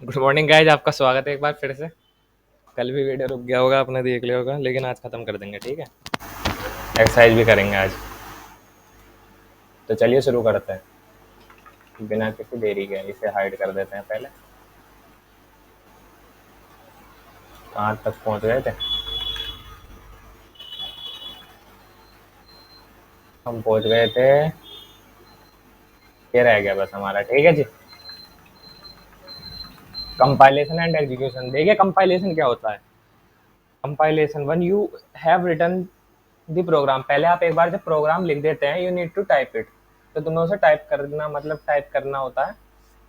Good morning guys, आपका स्वागत है एक बार फिर से। कल भी वीडियो रुक गया होगा, आपने देख लिया होगा, लेकिन आज खत्म कर देंगे। ठीक है, एक्सरसाइज भी करेंगे आज। तो चलिए शुरू करते हैं बिना किसी देरी के। इसे हाइड कर देते हैं पहले। कहाँ तक पहुँच गए थे? हम पहुँच गए थे, ये रह गया बस हमारा। ठीक है जी, कंपाइलेशन एंड एग्जीक्यूशन। देखिए कंपाइलेशन क्या होता है। Compilation, when you have written the program. पहले आप एक बार जब प्रोग्राम लिख देते हैं, you need to type it. तो दोनों से टाइप करना, मतलब टाइप करना होता है।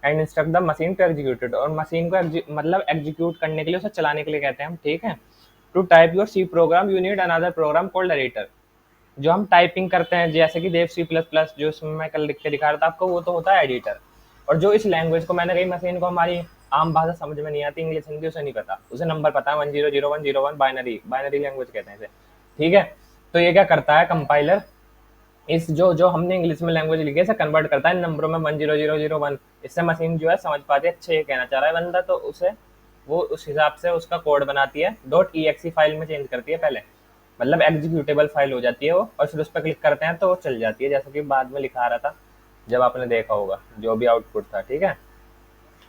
And instruct the machine to execute it. और मशीन को मतलब एग्जीक्यूट करने के लिए, उसे चलाने के लिए कहते हैं हम। ठीक है, to type your C program you need another program called editor. जो हम टाइपिंग करते हैं, जैसे कि देव सी प्लस प्लस, जो इसमें मैं कल लिख के दिखा रहा था आपको, वो तो होता है एडिटर। और जो इस लैंग्वेज को, मैंने कही मशीन को हमारी आम भाषा समझ में नहीं आती, इंग्लिश हिंदी, उसे नहीं पता। उसे नंबर पता है 100101, बाइनरी बाइनरी लैंग्वेज कहते हैं इसे। ठीक है, तो ये क्या करता है कंपाइलर, इस जो जो हमने इंग्लिश में लैंग्वेज लिखी है, इसे कन्वर्ट करता है नंबरों में 10001। इससे मशीन जो है समझ पाती है, अच्छा ये कहना चाह रहा है बंदा, तो उसे वो उस हिसाब से उसका कोड बनाती है। .exe फाइल में चेंज करती है पहले, मतलब एग्जीक्यूटेबल फाइल हो जाती है वो। और फिर उस पर क्लिक करते हैं तो वो चल जाती है, जैसा कि बाद में लिखा रहा था जब आपने देखा होगा जो भी आउटपुट था। ठीक है,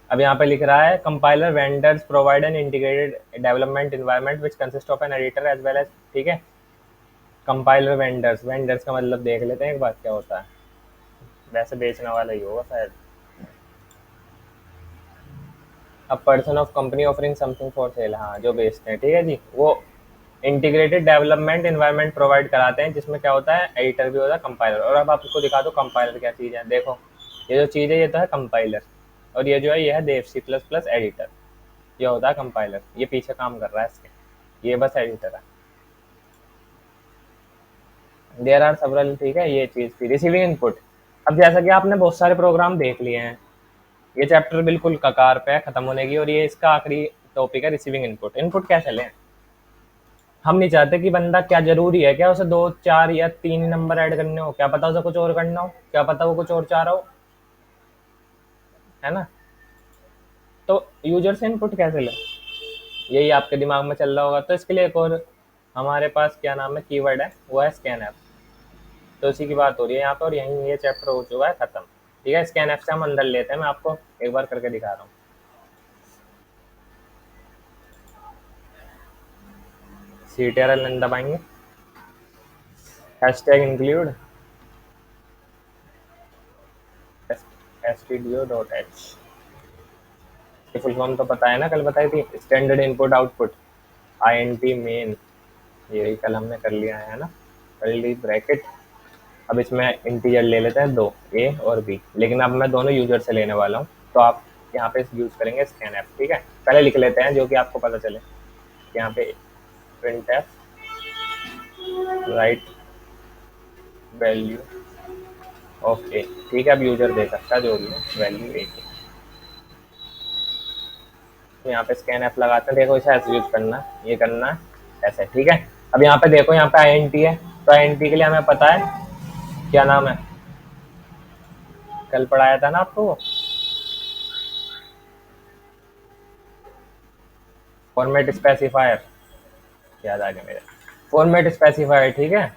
अब यहाँ पे लिख रहा है compiler vendors provide an integrated development environment which consist of an editor as well as. ठीक है, कंपाइलर वेंडर्स, वेंडर्स का मतलब देख लेते हैं एक बार क्या होता है। वैसे बेचने वाला ही होगा शायद। अब person of company offering something for sale, हाँ जो बेचते हैं। ठीक है जी, वो इंटीग्रेटेड डेवलपमेंट एनवायरनमेंट प्रोवाइड कराते हैं, जिसमें क्या होता है, एडिटर भी होता है, कंपाइलर। और अब आपको दिखा दो कंपाइलर क्या चीज़ है। देखो ये जो चीज़ है, ये तो है कंपाइलर। और ये जो है, ये है देव सी प्लस प्लस एडिटर। ये होता है कंपाइलर, ये पीछे काम कर रहा है इसके, ये बस एडिटर है। There are several. ठीक है, ये चीज़ थी रिसीविंग इनपुट। अब जैसा कि आपने बहुत सारे प्रोग्राम देख लिए हैं, ये चैप्टर बिल्कुल कगार पे है खत्म होने की, और ये इसका आखिरी टॉपिक है, रिसीविंग इनपुट। इनपुट कैसे लें? हम नहीं चाहते कि बंदा, क्या जरूरी है क्या उसे दो चार या तीन नंबर ऐड करने हो? क्या पता उसे कुछ और करना हो, क्या पता वो कुछ और चाह रहा हो, है ना। तो यूजर से इनपुट कैसे लें, यही आपके दिमाग में चल रहा होगा। तो इसके लिए एक और हमारे पास क्या नाम है, कीवर्ड है, वो है स्कैन ऐप। तो इसी की बात हो रही है यहाँ पर, और यहीं ये चैप्टर हो चुका है खत्म। ठीक है, स्कैन ऐप से हम अंदर लेते हैं, मैं आपको एक बार करके दिखा रहा हूँ। CTRL दबाएंगे, hashtag include stdio.h। Full form तो पता है ना, कल बताई थी, standard input output, INT main. यही कल हमने कर लिया है ना, कर्ली ब्रैकेट। अब इसमें इंटीजर ले लेते हैं दो, ए और बी, लेकिन अब मैं दोनों यूजर से लेने वाला हूँ। तो आप यहाँ पे यूज करेंगे स्कैन ऐप। ठीक है, पहले लिख लेते हैं जो कि आपको पता चले। यहाँ पे print f write value of a. ठीक है, अब यूजर दे सकता है जो भी है वैल्यू ए की। तो यहाँ पे स्कैन ऐप लगाते हैं, देखो इसे ऐसे यूज करना है, ये करना है ऐसे। ठीक है, अब यहाँ पे देखो, यहाँ पे INT है, तो INT के लिए हमें पता है क्या नाम है, कल पढ़ाया था ना आपको वो, फॉर्मेट स्पेसिफायर। याद आ गया मेरे, फॉर्मेट स्पेसिफायर। ठीक है,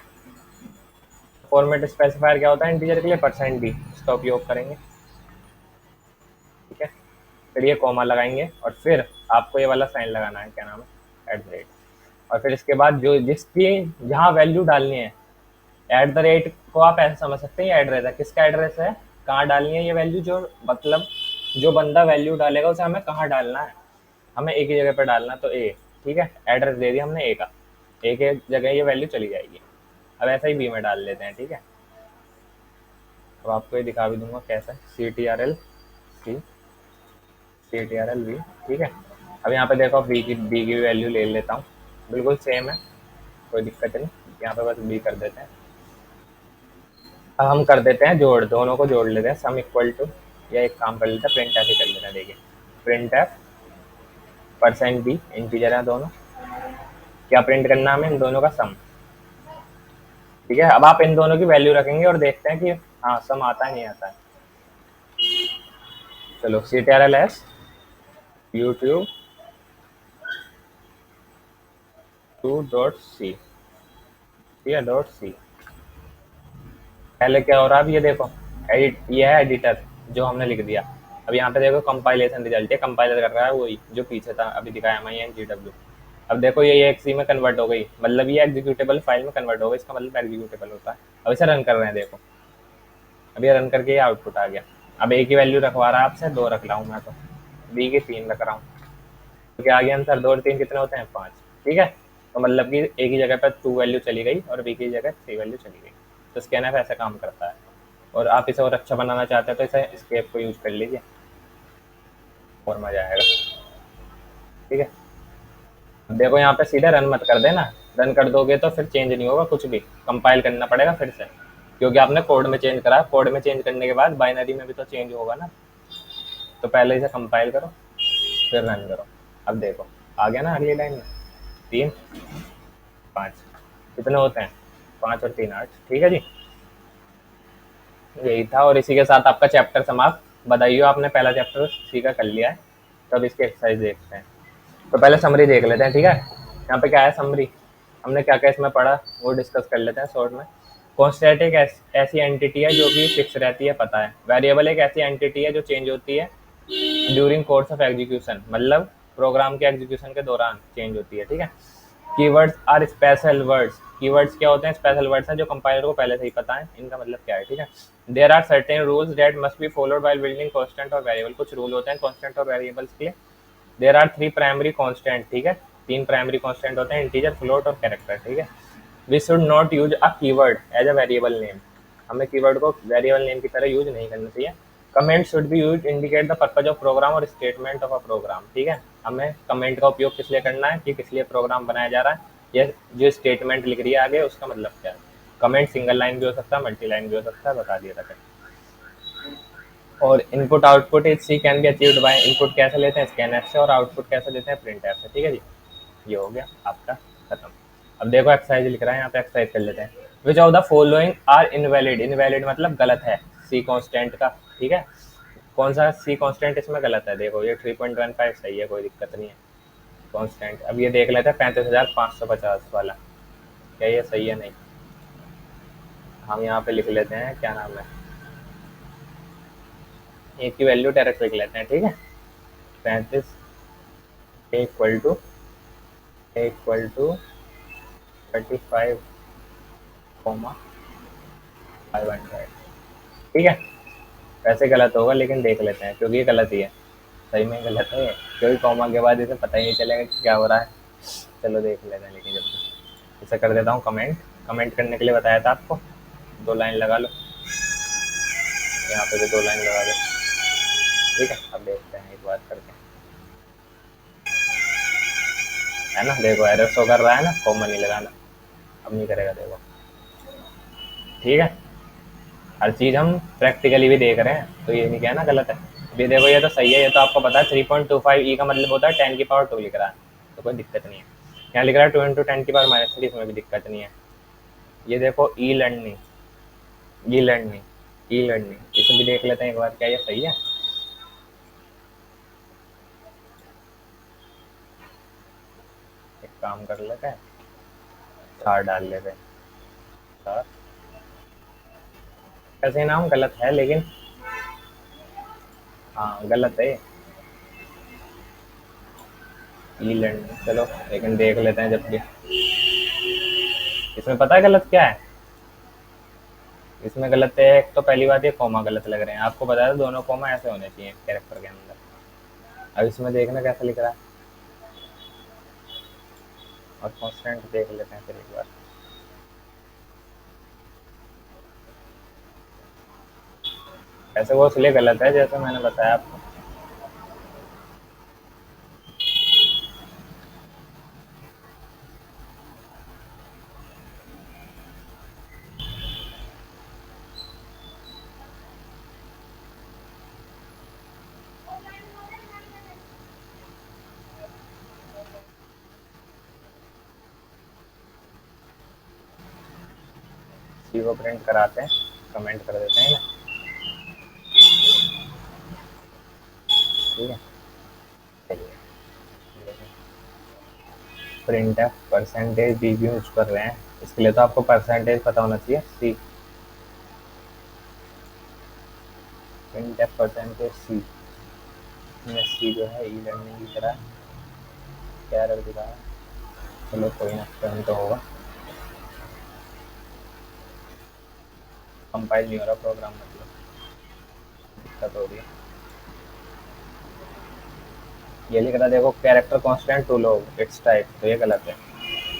फॉर्मेट स्पेसिफायर क्या होता है, इंटीजर के लिए %d, इसका उपयोग करेंगे। ठीक है, फिर ये कॉमा लगाएंगे, और फिर आपको ये वाला साइन लगाना है, क्या नाम है, @ और फिर इसके बाद जो जिसकी जहाँ वैल्यू डालनी है, @ को आप ऐसे समझ सकते हैं, ये एड्रेस है, किसका एड्रेस है, कहाँ डालनी है ये वैल्यू, जो मतलब जो बंदा वैल्यू डालेगा उसे हमें कहाँ डालना है, हमें एक ही जगह पर डालना है, तो ए। ठीक है, एड्रेस दे दिया हमने ए का, ए के जगह ये वैल्यू चली जाएगी। अब ऐसा ही बी में डाल लेते हैं। ठीक है, अब आपको ये दिखा भी दूंगा कैसा, CTRL सी, CTRL वी। ठीक है, अब यहाँ पे देखो बी की वैल्यू ले लेता हूँ, बिल्कुल सेम है, कोई दिक्कत नहीं। यहाँ पे बस बी कर देते हैं। अब हम कर देते हैं जोड़, दोनों को जोड़ लेते हैं, सम इक्वल टू, या एक काम कर लेते हैं, प्रिंट ऐसे कर लेते हैं। देखिए प्रिंट एफ %b, इंटीजर है दोनों, क्या प्रिंट करना है हमें, इन दोनों का सम। ठीक है, अब आप इन दोनों की वैल्यू रखेंगे और देखते हैं कि हाँ सम आता है नहीं आता है। चलो CTRL S, यूट्यूब 2.c, ठीक है, डॉट सी। पहले क्या हो रहा है, अब ये देखो, एडिट, ये है एडिटर जो हमने लिख दिया। अब यहाँ पे देखो कंपाइलेशन रिजल्ट है, कंपाइलर कर रहा है वही जो पीछे था अभी दिखाया मैं, NGW। अब देखो ये एक्सी में कन्वर्ट हो गई, मतलब ये एग्जीक्यूटेबल फाइल में कन्वर्ट हो गई, इसका मतलब एग्जीक्यूटेबल होता है। अब इसे रन कर रहे हैं, देखो अब ये रन करके ये आउटपुट आ गया। अब एक ही वैल्यू रखवा रहा है आपसे, दो रख रहा हूँ मैं, तो बी की 3 रख रहा हूँ, तो क्या आ गया आंसर, 2 और 3 कितने होते हैं, 5। ठीक है, तो मतलब कि एक ही जगह पर 2 वैल्यू चली गई और बी की जगह 3 वैल्यू चली गई। तो स्कैनफ ऐसा काम करता है। और आप इसे और अच्छा बनाना चाहते हैं तो इसे स्केप को यूज कर लीजिए, और मजा आएगा। ठीक है, अब देखो यहाँ पे सीधे रन मत कर देना, रन कर दोगे तो फिर चेंज नहीं होगा कुछ भी, कंपाइल करना पड़ेगा फिर से, क्योंकि आपने कोड में चेंज करा, कोड में चेंज करने के बाद बाइनरी में भी तो चेंज होगा ना। तो पहले इसे कंपाइल करो फिर रन करो। अब देखो आ गया ना अगली लाइन में, 3 5 कितने होते हैं, 5 और 3 8। ठीक है जी, यही था, और इसी के साथ आपका चैप्टर समाप्त। बधाई हो, आपने पहला चैप्टर सीखा कर लिया है। तो अब इसकी एक्सरसाइज देखते हैं। तो पहले समरी देख लेते हैं, ठीक है। यहाँ पे क्या है समरी, हमने क्या क्या इसमें पढ़ा वो डिस्कस कर लेते हैं शॉर्ट में। कॉन्स्टेंट एक ऐसी एंटिटी है जो कि फिक्स रहती है, पता है। वेरिएबल एक ऐसी एंटिटी है जो चेंज होती है ड्यूरिंग कोर्स ऑफ एग्जीक्यूशन, मतलब प्रोग्राम के एग्जीक्यूशन के दौरान चेंज होती है। ठीक है, keywords are special words, keywords क्या होते हैं, स्पेशल वर्ड्स हैं जो कंपाइलर को पहले से ही पता है इनका मतलब क्या है। ठीक है, there are certain rules that must be followed while building constant और वेरिएबल, कुछ रूल होते हैं कांस्टेंट और वेरिएबल्स के लिए। देयर आर 3 प्राइमरी कांस्टेंट, ठीक है, 3 प्राइमरी कांस्टेंट होते हैं, इंटीजर, फ्लोट और कैरेक्टर। ठीक है, we should not use a keyword as a variable name, हमें कीवर्ड को वेरिएबल नेम की तरह यूज नहीं करना चाहिए। Comment should be use indicate the purpose of program और स्टेटमेंट ऑफ अ प्रोग्राम। ठीक है, हमें कमेंट का उपयोग किस लिए करना है, कि किस लिए प्रोग्राम बनाया जा रहा है, या जो स्टेटमेंट लिख रही है आगे उसका मतलब क्या है। कमेंट सिंगल लाइन भी हो सकता है, मल्टी लाइन भी हो सकता है, बता दिया था। और input output is C can be achieved by, input कैसे लेते हैं स्कैनफ से, और आउटपुट कैसे लेते हैं प्रिंटफ से। ठीक है जी, ये हो गया आपका खत्म। अब देखो एक्सरसाइज लिख रहा है यहाँ पे, एक्सरसाइज कर लेते हैं। Which of the following are invalid, invalid मतलब गलत है सी कांस्टेंट का। ठीक है, कौन सा सी कांस्टेंट इसमें गलत है, देखो ये 3.15 सही है, कोई दिक्कत नहीं है कांस्टेंट। अब ये देख लेते हैं 35,550 वाला, क्या ये सही है, नहीं। हम यहाँ पे लिख लेते हैं, क्या नाम है, एक की वैल्यू डायरेक्ट लिख लेते हैं। ठीक है, 35 इक्वल टू 35,500। ठीक है, वैसे गलत होगा लेकिन देख लेते हैं, क्योंकि ये गलत ही है, सही में गलत है, क्योंकि कॉमा के बाद इसे पता ही नहीं चलेगा कि क्या हो रहा है। चलो देख लेते हैं, लेकिन जब इसे कर देता हूँ कमेंट, कमेंट करने के लिए बताया था आपको, 2 लाइन लगा लो, यहाँ पे भी 2 लाइन लगा दो। ठीक है, अब देखते हैं एक बार करके, है ना, देखो एरर शो कर रहा है ना, कॉमा नहीं लगाना, अब नहीं करेगा, देखो। ठीक है, हर चीज़ हम प्रैक्टिकली भी देख रहे हैं, तो ये नहीं कहना गलत है। अभी देखो ये तो सही है, ये तो आपको पता है 3.25 ई का मतलब होता है 10 की पावर 2 लिख रहा है, तो कोई दिक्कत नहीं है। यहाँ लिख रहा है 2 इंटू 10 की पावर -3, इसमें भी दिक्कत नहीं है। ये देखो e learning, e learning, e learning, इसे भी देख लेते हैं एक बार, क्या ये सही है। एक काम कर लेते हैं, 4 डाल लेते हैं, 4। ऐसे नाम गलत है लेकिन, हाँ गलत है ई लर्निंग, चलो लेकिन देख लेते हैं जब भी। इसमें पता है गलत क्या है, इसमें गलत है एक तो पहली बात, ये कॉमा गलत लग रहे हैं, आपको बताया था दोनों कॉमा ऐसे होने चाहिए कैरेक्टर के अंदर। अब इसमें देखना कैसा लिख रहा है, और कॉन्स्टेंट देख लेते हैं फिर एक बार। ऐसे वो इसलिए गलत है जैसे मैंने बताया आपको। सी को प्रिंट कराते हैं, कमेंट कर देते हैं ना। ठीक है, प्रिंट है परसेंटेज डीबी यूज कर रहे हैं, इसके लिए तो आपको परसेंटेज पता होना चाहिए। सी प्रिंट है परसेंटेज सी में सी जो है ई लर्निंग की तरह क्या रख दिखा है। चलो कोई ना, टर्न तो होगा। कंपाइल नहीं हो रहा प्रोग्राम, मतलब दिक्कत हो रही है। ये लिख रहा देखो character constant to low its type, तो ये गलत है,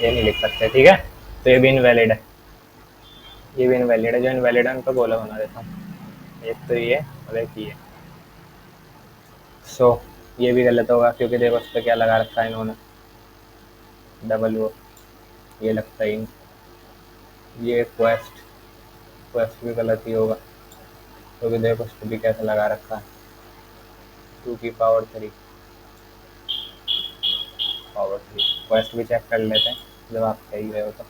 ये नहीं लिख सकते, ठीक है। तो ये भी इनवैलिड है, ये भी इनवैलिड है। जो इनवैलिड है उनको बोला बना देता हूँ। एक तो ये और एक ये। सो ये भी गलत होगा क्योंकि देखो उस पर क्या लगा रखा है इन्होंने, डबल वो, ये लगता ही नहीं। ये क्वेस्ट, क्वेस्ट भी गलत ही होगा क्योंकि देखो उस पर भी कैसे लगा रखा है, 2 की पावर 3, पावर 3। क्वेस्ट भी चेक कर लेते हैं जब आप कह ही रहे हो तो।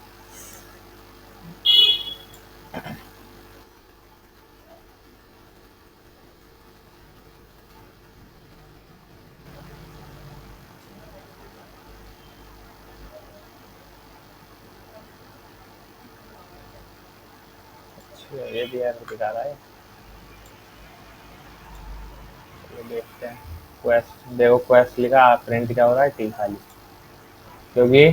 अच्छा ये भी यार दिखा रहा है, ये देखते हैं। क्वेस्ट देखो, क्वेस्ट लिखा, प्रिंट क्या हो रहा है, टी खाली, क्योंकि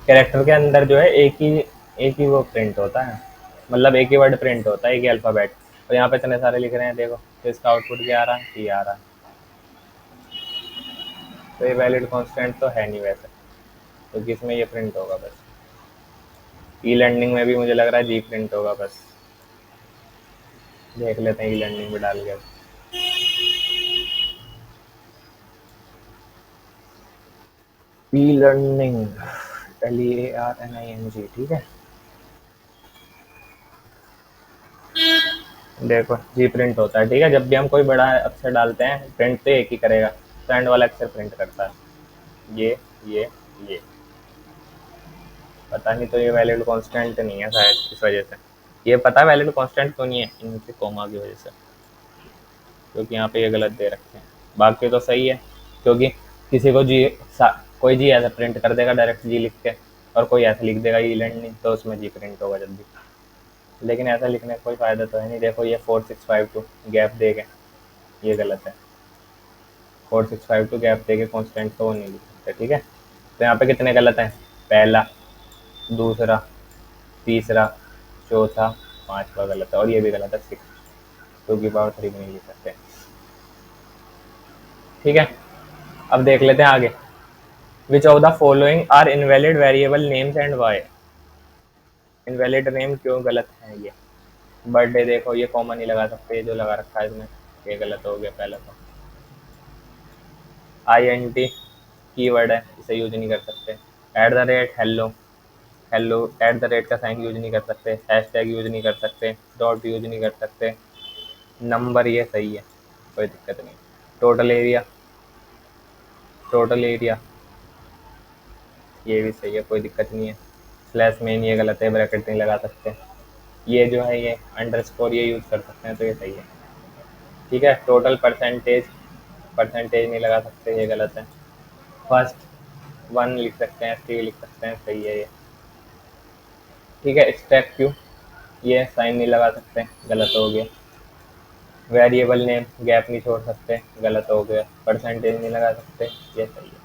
कैरेक्टर के अंदर जो है एक ही वो प्रिंट होता है, मतलब एक ही वर्ड प्रिंट होता है, एक ही अल्फ़ाबेट। तो यहाँ पे इतने सारे लिख रहे हैं देखो, तो इसका आउटपुट क्या आ रहा है, टी आ रहा है। तो ये वैलिड कांस्टेंट तो है नहीं वैसे, क्योंकि इसमें ये प्रिंट होगा बस। ई लर्निंग में भी मुझे लग रहा है जी प्रिंट होगा बस। देख लेते हैं ई लर्निंग में डाल के। ई लर्निंग, LEARNING, ठीक है। देखो जी प्रिंट होता है, ठीक है। जब भी हम कोई बड़ा अक्षर डालते हैं प्रिंट तो एक ही करेगा, तो एंड वाला अक्षर प्रिंट करता है। ये ये पता नहीं, तो ये वैलिड कांस्टेंट नहीं है शायद, इस वजह से। ये पता है वैलिड कांस्टेंट क्यों नहीं है, इनके कॉमा की वजह से, क्योंकि यहाँ पे ये गलत दे रखे हैं। बाकी तो सही है, क्योंकि किसी को कोई जी ऐसा प्रिंट कर देगा डायरेक्ट जी लिख के, और कोई ऐसा लिख देगा ई लर्निंग, तो उसमें जी प्रिंट होगा जल्दी। लेकिन ऐसा लिखने का कोई फ़ायदा तो है नहीं। देखो ये 4652 गैप दे के, ये गलत है। 4652 गैप दे के कॉन्स्टेंट तो वो नहीं लिख सकते, ठीक है। तो यहाँ पे कितने गलत हैं, पहला, दूसरा, तीसरा, चौथा, पांचवा गलत है, और ये भी गलत है, 6, 2 की पावर 3 भी नहीं लिख सकते, ठीक है। अब देख लेते हैं आगे। Which of the following are invalid variable names and why. Invalid name क्यों गलत है ये। बर्थडे देखो ये कॉमन नहीं लगा सकते, ये जो लगा रखा है इसमें, ये गलत हो गया पहला। तो INT कीवर्ड है, इसे यूज नहीं कर सकते। At the rate hello, hello at the rate का साइन यूज नहीं कर सकते। हैशटैग यूज नहीं कर सकते, डॉट यूज नहीं कर सकते। नंबर ये सही है, कोई दिक्कत नहीं। टोटल एरिया, टोटल एरिया ये भी सही है, कोई दिक्कत नहीं है। स्लैश मेन ये गलत है, ब्रैकेट नहीं लगा सकते। ये जो है ये अंडरस्कोर ये यूज कर सकते हैं, तो ये सही है, ठीक है। टोटल परसेंटेज, परसेंटेज नहीं लगा सकते, ये गलत है। फर्स्ट 1 लिख सकते हैं, 3 लिख सकते हैं, सही है ये, ठीक है। स्टैक क्यू ये साइन नहीं लगा सकते, गलत हो गया। वेरिएबल नेम गैप नहीं छोड़ सकते, गलत हो गया। परसेंटेज नहीं लगा सकते, ये सही है।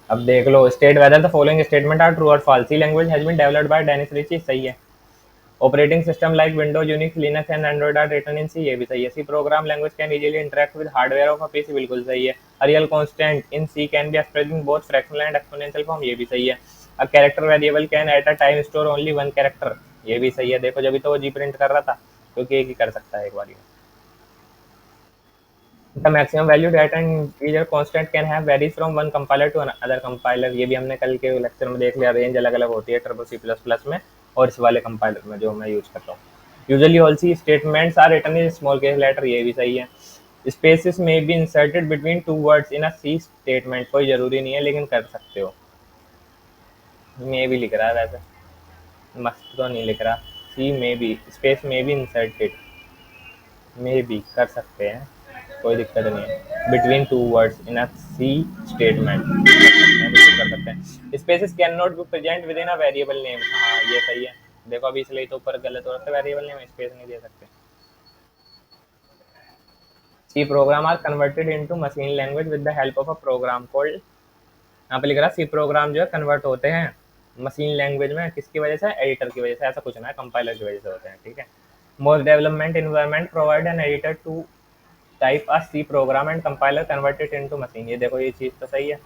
अब देख लो, state whether the following statement are true और false. C language has been developed by Dennis Ritchie, सही है। Operating system like Windows, Unix, Linux and Android are written in C, ये भी सही है। C program language can easily interact with hardware of a PC, बिल्कुल सही है। A real constant in C can be expressed in both fractional and exponential form, ये भी सही है। A character variable can at a time store only 1 character, ये भी सही है। देखो जब तो वो जी प्रिंट कर रहा था, क्योंकि एक ही कर सकता है एक बार। The maximum value that an integer constant can have varies from one compiler to another compiler, ये भी हमने कल के लेक्चर में देख लिया। रेंज अलग अलग होती है टर्बो सी प्लस प्लस में और इस वाले कंपाइलर में जो मैं यूज करता हूँ। Usually all C statements are written in small case letter, ये भी सही है। Spaces may be inserted between two words in a C statement, कोई जरूरी नहीं है लेकिन कर सकते हो। मे भी लिख रहा है वैसे, मस्त तो नहीं लिख रहा। सी में बी स्पेस में भी इंसर्टेड, मे भी कर सकते हैं। कोई दिक्कत नहीं है। Between two words in a C statement बिल्कुल कर सकते हैं। Spaces can not be present within a variable name. हाँ ये सही है। देखो अभी इसलिए तो ऊपर गलत हो रहा है, वेरिएबल नेम स्पेस नहीं दे सकते। C program are converted into machine language with the help of a program called, यहाँ पे लिख रहा है सी प्रोग्राम जो है कन्वर्ट होते हैं मशीन लैंग्वेज में किसकी वजह से, एडिटर की वजह से। ऐसा कुछ ना है, कंपाइलर की वजह से होते हैं, ठीक है। Most development environment provide an editor to type a C program and compiler converted into machine. ये देखो ये चीज़ तो सही है।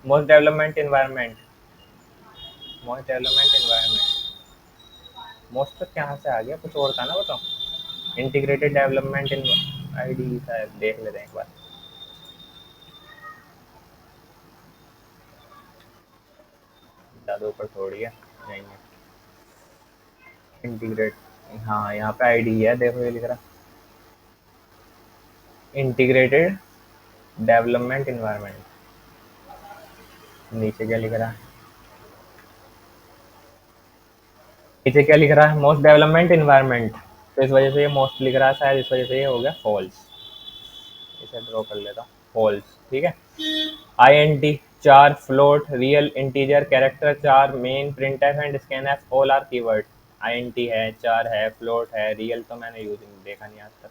Most development environment, most development environment, most तक कहाँ से आ गया, कुछ और था ना वो तो। इंटीग्रेटेड डेवलपमेंट इन आईडी शायद, देख लेते हैं एक बार। ज़्यादा ऊपर थोड़ी है, नहीं है इंटीग्रेट। हाँ यहाँ पे आईडी है, देखो ये लिख रहा इंटीग्रेटेड डेवलपमेंट इन्वायरमेंट। नीचे क्या लिख रहा है, नीचे क्या लिख रहा है, मोस्ट डेवलपमेंट इन्वायरमेंट। तो इस वजह से ये मोस्ट लिख रहा है शायद, इस वजह से ये हो गया फॉल्स। इसे ड्रॉ कर लेता हूँ, फॉल्स, ठीक है। I N T, char, float, real, integer, character, char, main, print F and scan F all are keyword. I N T है, चार है, फ्लोट है, रियल तो मैंने यूज नहीं देखा नहीं आज तक,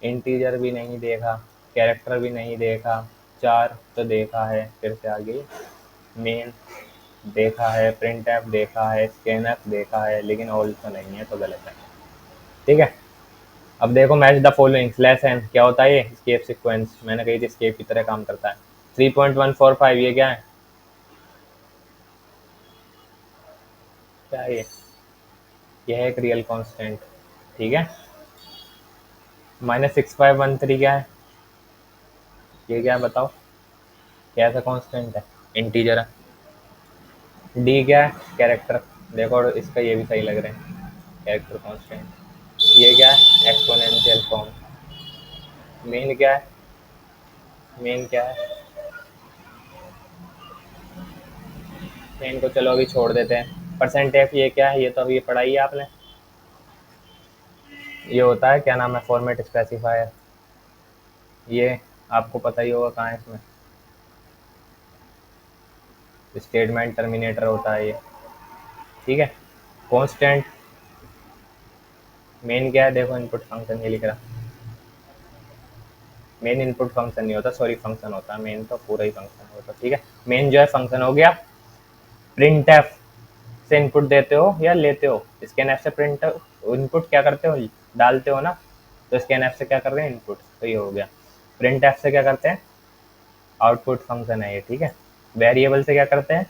इंटीजर भी नहीं देखा, कैरेक्टर भी नहीं देखा, चार तो देखा है, फिर से आगे मेन देखा है, प्रिंट एफ देखा है, स्कैन एफ देखा है, लेकिन ऑल तो नहीं है, तो गलत है, ठीक है। अब देखो match the following slash N क्या होता है, ये स्केप सीक्वेंस, मैंने कही थी स्केप की तरह काम करता है। 3.145 ये क्या है, क्या है ये है एक रियल कांस्टेंट, ठीक है। -6513 क्या है, ये क्या है बताओ, कैसा कांस्टेंट है, इंटीजर है। डी क्या है, कैरेक्टर, देखो इसका ये भी सही लग रहे हैं, कैरेक्टर कांस्टेंट। ये क्या है, एक्सपोनेंशियल फॉर्म। मेन क्या है, मेन क्या है, मेन को चलो अभी छोड़ देते हैं। परसेंट एफ ये क्या है, ये तो अभी ये पढ़ाई है आपने। ये होता है क्या नाम है, फॉर्मेट स्पेसिफायर। ये आपको पता ही होगा कहाँ है इसमें, स्टेटमेंट टर्मिनेटर होता है ये, ठीक है। कांस्टेंट, मेन क्या है, देखो इनपुट फंक्शन ये लिख रहा, मेन इनपुट फंक्शन नहीं होता, सॉरी फंक्शन होता है, मेन तो पूरा ही फंक्शन होता है, ठीक है। मेन जो है फंक्शन हो गया। प्रिंट एफ से इनपुट देते हो या लेते हो, स्कैन एफ से प्रिंट इनपुट क्या करते हो, डालते हो ना, तो स्कैन एफ से क्या कर रहे हैं, इनपुट, तो ये हो गया। प्रिंट एफ से क्या करते हैं, आउटपुट फंक्शन है ये, ठीक है। वेरिएबल से क्या करते हैं,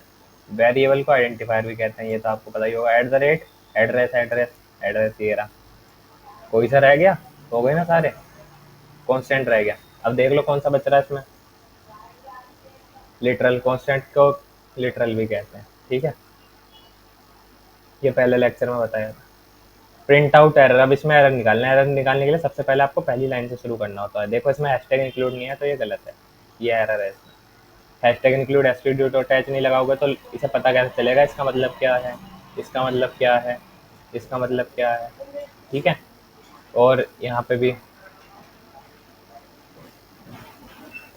वेरिएबल को आइडेंटिफायर भी कहते हैं, ये तो आपको पता ही होगा। At the rate, address, address, address ये रहा। कोई सा रह गया, हो गए ना सारे, कांस्टेंट रह गया। अब देख लो कौन सा बच रहा है इसमें, लिटरल, कांस्टेंट को लिटरल भी कहते हैं, ठीक है। ये पहले लेक्चर में बताया था। प्रिंट आउट एरर, अब इसमें एरर निकालना है, एरर निकालने के लिए सबसे पहले आपको पहली लाइन से शुरू करना होता है। देखो इसमें हैशटैग इंक्लूड नहीं है तो ये गलत है, ये एरर है इसमें। Hashtag include STD to attach नहीं लगाओगे तो इसे पता कैसे चलेगा इसका मतलब क्या है, इसका मतलब क्या है, इसका मतलब क्या है, ठीक है। और यहाँ पे भी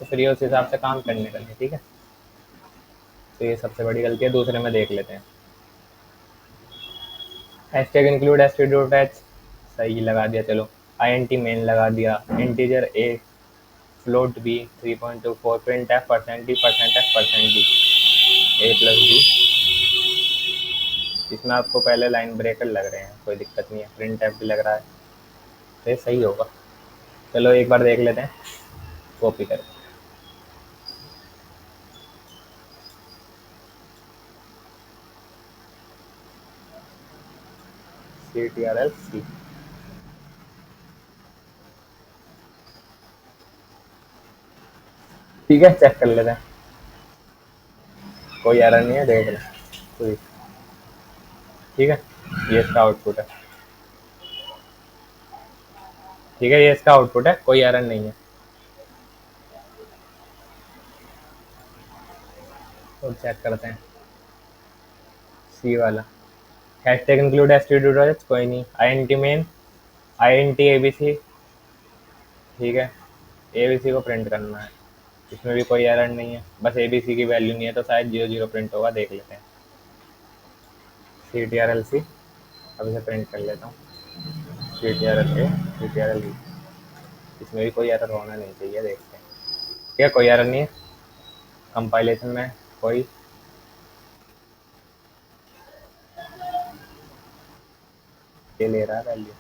तो फिर ये उस हिसाब से काम करने का नहीं, ठीक है। तो ये सबसे बड़ी गलती है, दूसरे में देख लेते हैं। Hashtag include STD to attach सही लगा दिया, चलो। आई एन टी मेन लगा दिया, integer a, float b, 3.24, print f, percent d, percent f, percent d, a plus b. इसमें आपको पहले लाइन ब्रेकर लग रहे हैं, कोई दिक्कत नहीं है, प्रिंट एफ भी लग रहा है, तो ये सही होगा। चलो एक बार देख लेते हैं, कॉपी कर C T R L C, ठीक है, चेक कर लेते हैं। कोई एरर नहीं है, देख लें कोई, ठीक है। ये इसका आउटपुट है, ठीक है, ये इसका आउटपुट है, कोई एरर नहीं है। तो चेक करते हैं सी वाला। हैशटैग इंक्लूड एसटीडी कोई नहीं, I N T main, I N T A B C, ठीक है। ABC को प्रिंट करना है, इसमें भी कोई एरर नहीं है, बस ABC की वैल्यू नहीं है तो शायद 0 0 प्रिंट होगा, देख लेते हैं। CTRL-C, अब इसे प्रिंट कर लेता हूँ। CTRL-A, CTRL-V, इसमें भी कोई एरर होना नहीं चाहिए, देखते हैं। ठीक है, कोई एरर नहीं है कंपाइलेशन में, कोई ये ले रहा है वैल्यू।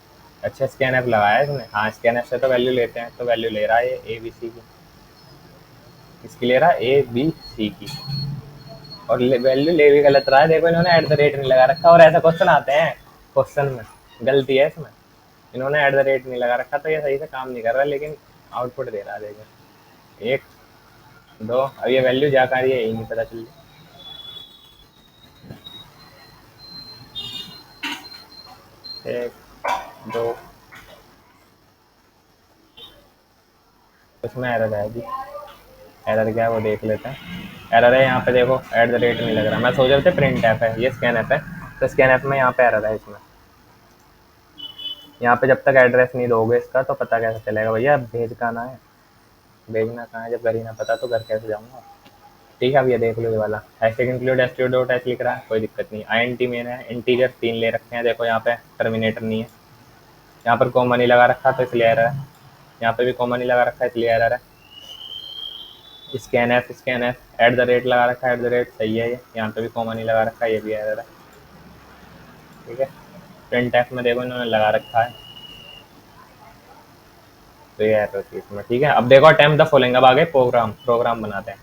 अच्छा, स्कैन ऐप लगाया है इसने, हाँ स्कैन ऐप से तो वैल्यू लेते हैं, तो वैल्यू ले रहा है ये ABC की, इसकी ले रहा है ABC की, और वैल्यू ले भी गलत रहा है, देखो इन्होंने एट द रेट नहीं लगा रखा, और ऐसा क्वेश्चन आते हैं क्वेश्चन में, गलती है इसमें, इन्होंने एट द रेट नहीं लगा रखा, तो ये सही से काम नहीं कर रहा, लेकिन आउटपुट दे रहा है, देखो 1 2, अब ये वैल्यू जा कर ये यही नहीं पता चल रही। 1 2, इसमें एरर है जी, एरर क्या है वो देख लेते हैं। एरर है यहाँ पे देखो, एट द रेट नहीं लग रहा, मैं सोच रहा था प्रिंट ऐप है, ये स्कैन ऐप है, तो स्कैन ऐप में यहाँ पे एरर है इसमें। यहाँ पे जब तक एड्रेस नहीं दोगे इसका तो पता कैसे चलेगा भैया, भेज कहाँ है, भेजना कहाँ है, जब घर ही ना पता तो घर कैसे जाऊँगा। ठीक है, अब ये देख लो, ये वाला हैशटैग इंक्लूड stdio.h लिख रहा है, कोई दिक्कत नहीं। INT मेन है, इंटीजर 3 ले रखे हैं, देखो यहाँ पे टर्मिनेटर नहीं है, यहाँ पर कॉमा नहीं लगा रखा तो इसलिए एरर है, यहाँ पे भी कॉमा नहीं लगा रखा है इसलिए एरर है। Scan F at the rate लगा रखा है, एट द रेट सही है ये, यहाँ पे भी कॉमा नहीं लगा रखा है, ये भी एरर है। ठीक है, प्रिंट एफ में देखो इन्होंने लगा रखा है, तो ये एरर थी इसमें। ठीक है, अब देखो अटेम्प्ट द फॉलोइंग, अब आगे प्रोग्राम बनाते हैं।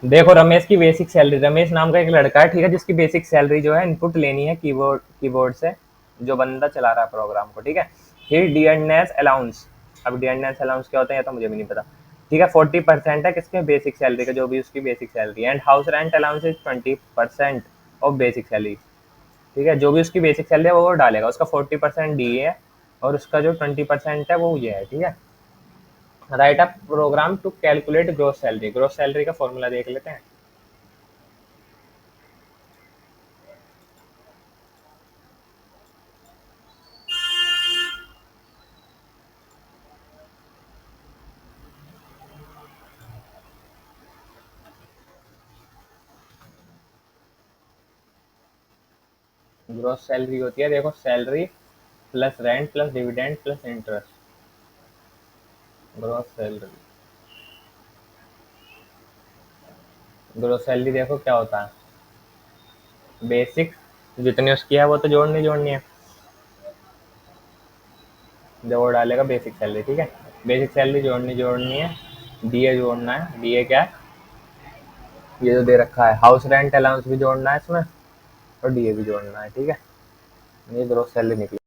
देखो रमेश की बेसिक सैलरी, रमेश नाम का एक लड़का है, ठीक है, जिसकी बेसिक सैलरी जो है इनपुट लेनी है कीबोर्ड से, जो बंदा चला रहा है प्रोग्राम को। ठीक है, फिर डियरनेस अलाउंस, अब डियरनेस अलाउंस क्या होता है ये तो मुझे भी नहीं पता। ठीक है, 40% है किसके, बेसिक सैलरी का, जो भी उसकी basic salary, and house rent allowance is 20% of basic salary. ठीक है, जो भी उसकी बेसिक सैलरी है वो डालेगा, उसका 40% डी है, और उसका जो 20% है वो ये है। ठीक है, write up program to calculate gross salary, gross salary का फॉर्मूला देख लेते हैं। ग्रोस सैलरी होती है, देखो salary plus rent plus dividend plus interest, gross salary. Gross salary देखो क्या होता है, बेसिक जितनी उसकी है वो तो जोड़नी है, जो वो डालेगा बेसिक सैलरी। ठीक है, बेसिक सैलरी जोड़नी है, डीए जोड़ना है, डीए क्या है, ये जो दे रखा है, हाउस रेंट अलाउंस भी जोड़ना है इसमें, और डीए भी जोड़ना है। ठीक है, ये ग्रोस सैलरी निकली।